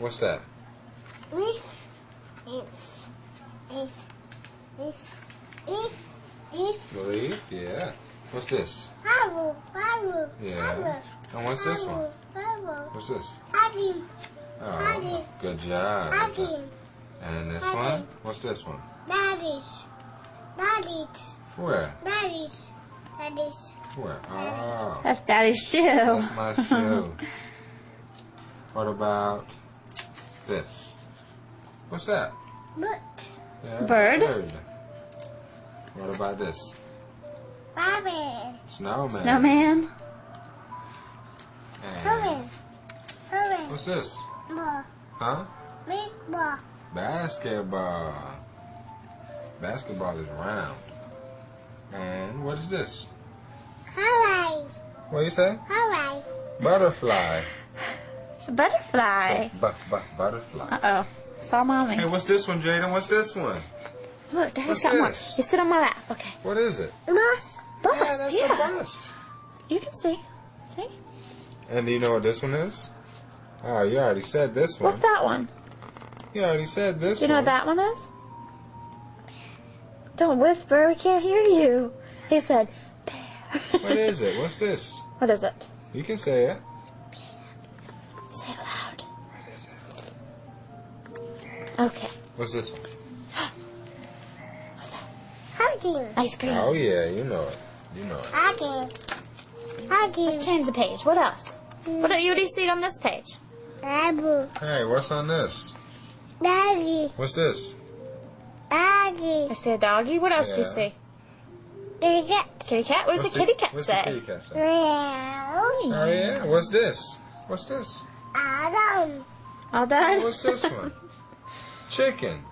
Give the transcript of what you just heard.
What's that? Leaf, yeah. What's this? Yeah. And what's this one? What's this? Oh, good job. Good job. And this one? What's this one? Where? Where? Oh. That's Daddy's shoe. That's my shoe. What about this? What's that? Yeah, Bird. What about this? Snowman. Snowman. And what's this? Huh? Basketball. Basketball is round. And what is this? What do you say? Butterfly. It's a butterfly. Butterfly. Uh-oh. Saw Mommy. Hey, what's this one, Jaden? What's this one? Look, Daddy's What's got more. this? You sit on my lap. Okay. What is it? Bus. Yeah, that's a bus. You can see. See? And do you know what this one is? Oh, you already said this one. What's that one? You already said this Do you know one. what that one is? Don't whisper. We can't hear you. He said, bear. What is it? What's this? What is it? You can say it. Say it loud. What is it? Okay. What's this one? What's that? Ice cream. Oh, yeah, you know it. You know it. Let's change the page. What else? What do you see on this page? Hey, what's on this? What's this? I see a doggy. What else do you Yeah. see? Kitty cat? What does What's a kitty cat What's say? the kitty cat say? Oh, yeah. What's this? What's this? All done? What's this one? Chicken.